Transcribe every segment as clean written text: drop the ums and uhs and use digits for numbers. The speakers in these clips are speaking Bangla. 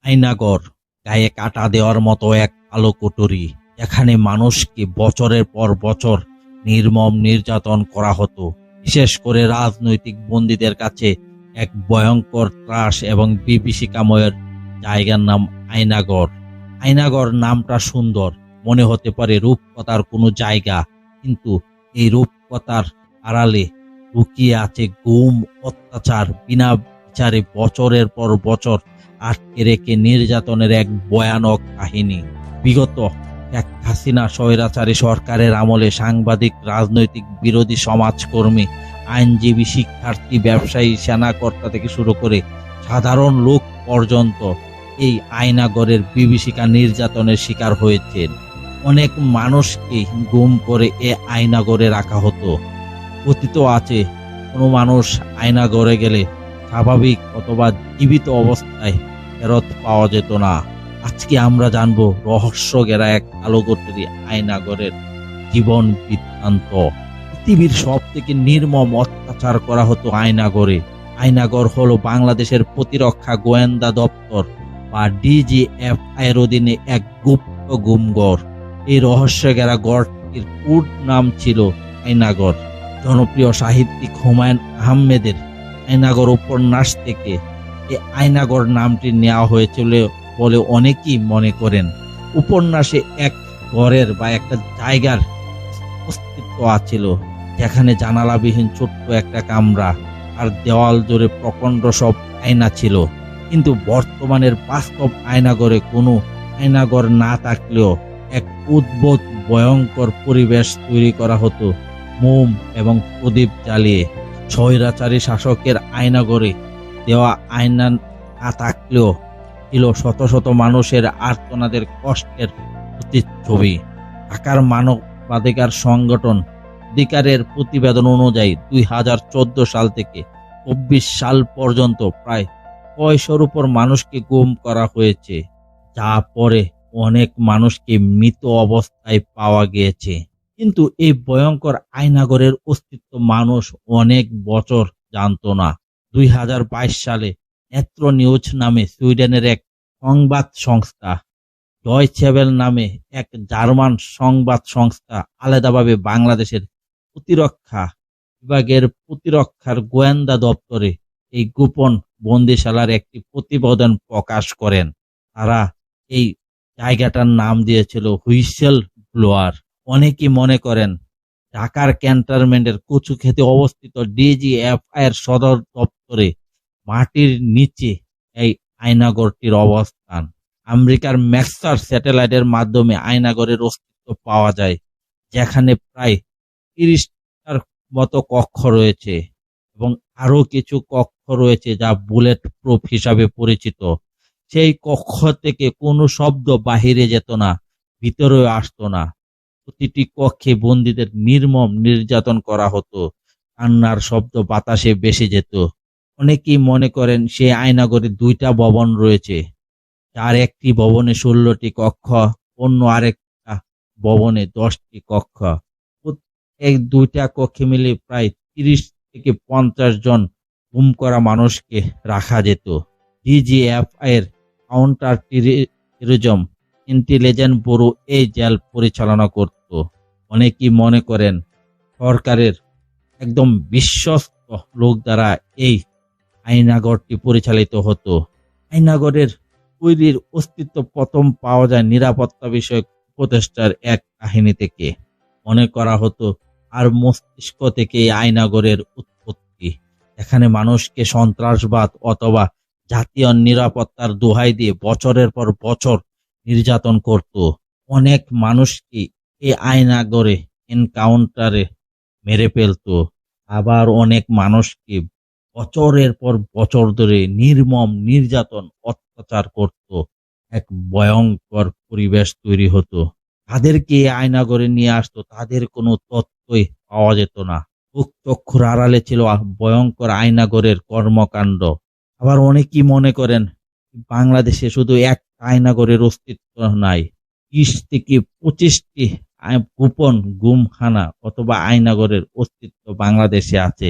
আয়নাগর গায়ে কাটা দেওয়ার মতো এক কালো কুঠুরি, যেখানে মানুষকে বছরের পর বছর নির্মম নির্যাতন করা হতো। বিশেষ করে রাজনৈতিক বন্দীদের কাছে এক ভয়ঙ্কর ত্রাস এবং বিভীষিকাময়ের জায়গার নাম আয়নাগর। আয়নাগর নামটা সুন্দর, মনে হতে পারে রূপকথার কোনো জায়গা, কিন্তু এই রূপকথার আড়ালে লুকিয়ে আছে গুম, অত্যাচার, বিনা বিচারে বছরের পর বছর আটকে রেখে নির্যাতনের এক ভয়ানক কাহিনী। বিগত শেখ হাসিনা স্বৈরাচারী সরকারের আমলে সাংবাদিক, রাজনৈতিক বিরোধী, সমাজকর্মী, আইনজীবী, শিক্ষার্থী, ব্যবসায়ী, সেনাকর্তা থেকে শুরু করে সাধারণ লোক পর্যন্ত এই আয়নাগরের বিভীষিকা নির্যাতনের শিকার হয়েছেন। অনেক মানুষকে গুম করে এ আয়নাগরে রাখা হতো। কথিত আছে, কোনো মানুষ আয়নাগরে গেলে স্বাভাবিক অথবা জীবিত অবস্থায় ফেরত পাওয়া যেত না। আজকে আমরা জানবো রহস্য ঘেরা এক কালো কুঠুরি আয়নাগরের জীবন বৃত্তান্ত। পৃথিবীর সব থেকে নির্মম অত্যাচার করা হতো আয়নাগরে। আয়নাগর হলো বাংলাদেশের প্রতিরক্ষা গোয়েন্দা দপ্তর বা DGFI এর অধীনে এক গুপ্ত গুমঘর। এই রহস্য ঘেরা গড়টির কোড নাম ছিল আয়নাগর। জনপ্রিয় সাহিত্যিক হুমায়ুন আহমেদের আয়নাগর উপন্যাস থেকে এই আয়নাগর নামটি নেওয়া হয়েছিল বলে অনেকেই মনে করেন। উপন্যাসে এক ঘরের বা একটা জায়গার অস্তিত্ব আছিল, যেখানে জানালাবিহীন ছোট্ট একটা কামরা আর দেওয়াল জুড়ে প্রকাণ্ড সব আয়না ছিল। কিন্তু বর্তমানের বাস্তব আয়নাগরে কোনো আয়নাগর না থাকলেও এক উদ্ভুত ভয়ঙ্কর পরিবেশ তৈরি করা হতো মোম এবং প্রদীপ জ্বালিয়ে। স্বৈরাচারী শাসকের আয়নাগরে দেওয়া আয়না না থাকলেও ছিল শত শত মানুষের আর্তনাদের কষ্টের প্রতিচ্ছবি। ঢাকার মানবাধিকার সংগঠন অধিকারের প্রতিবেদন অনুযায়ী 2014 সাল থেকে 24 সাল পর্যন্ত প্রায় 600-র উপর মানুষকে গুম করা হয়েছে, যা পরে অনেক মানুষকে মৃত অবস্থায় পাওয়া গিয়েছে। কিন্তু এই ভয়ঙ্কর আয়নাগরের অস্তিত্ব মানুষ অনেক বছর জানত না। 2022 সালে নেত্র নিউজ নামে সুইডেনের এক সংবাদ সংস্থা, ডয়চে ভেলে নামে এক জার্মান সংবাদ সংস্থা আলাদাভাবে বাংলাদেশের প্রতিরক্ষা বিভাগের প্রতিরক্ষার গোয়েন্দা দপ্তরে এই গোপন বন্দিশালার একটি প্রতিবেদন প্রকাশ করেন। তারা এই জায়গাটার নাম দিয়েছিল হুইসেল ব্লোয়ার। অনেকেই মনে করেন ঢাকার ক্যান্টনমেন্টের কচুক্ষেতে অবস্থিত DGFI এর সদর দপ্তরে মাটির নিচে এই আয়নাগরটির অবস্থান। আমেরিকার ম্যাক্সার স্যাটেলাইটের মাধ্যমে আয়নাগরের অস্তিত্ব পাওয়া যায়, যেখানে প্রায় 30টার মতো কক্ষ রয়েছে এবং আরো কিছু কক্ষ রয়েছে যা বুলেট প্রুফ হিসাবে পরিচিত। সেই কক্ষ থেকে কোনো শব্দ বাহিরে যেত না, ভিতরেও আসতো না। প্রতিটি কক্ষে বন্দীদের নির্মম নির্যাতন করা হতো, কান্নার শব্দ বাতাসে ভেসে যেত। অনেকেই মনে করেন সেই আয়নাগরে 2টা ভবন রয়েছে, যার একটি ভবনে 16টি কক্ষ, অন্য আরেকটা ভবনে 10টি কক্ষ। এই 2টা কক্ষে মিলে প্রায় 30 থেকে 50 জন গুম করা মানুষকে রাখা যেত। DGFI এর কাউন্টার টেররিজম ইন্টেলিজেন্স ব্যুরো এই জেল পরিচালনা করত। অনেকেই মনে করেন সরকারের একদম বিশ্বস্ত লোক দ্বারা এই আয়নাগরটি পরিচালিত হতো। আয়নাগরের তৈরির অস্তিত্ব প্রথম পাওয়া যায় নিরাপত্তা বিষয়ক উপদেষ্টার এক কাহিনী থেকে। মনে করা হতো আর মস্তিষ্ক থেকে এই আয়নাগরের উৎপত্তি, এখানে মানুষকে সন্ত্রাসবাদ অথবা জাতীয় নিরাপত্তার দোহাই দিয়ে বছরের পর বছর নির্যাতন করত। অনেক মানুষকে এই আয়নাগরে এনকাউন্টারে মেরে ফেলত, আবার অনেক মানুষকে বছরের পর বছর ধরে নির্মম নির্যাতন অত্যাচার করত। এক ভয়ঙ্কর পরিবেশ তৈরি হতো। তাদেরকে এই আয়নাগরে নিয়ে আসতো, তাদের কোনো তথ্যই পাওয়া যেত না। চক্ষুর আড়ালে ছিল ভয়ঙ্কর আয়নাগরের কর্মকাণ্ড। আবার অনেকেই মনে করেন বাংলাদেশে শুধু এক আয়নাগরের অস্তিত্ব নাই, 20 থেকে 25টি গোপন গুমখানা অথবা আয়নাগরের অস্তিত্ব বাংলাদেশে আছে,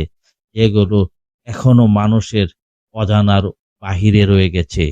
যেগুলো এখনো মানুষের অজানার বাহিরে রয়ে গেছে।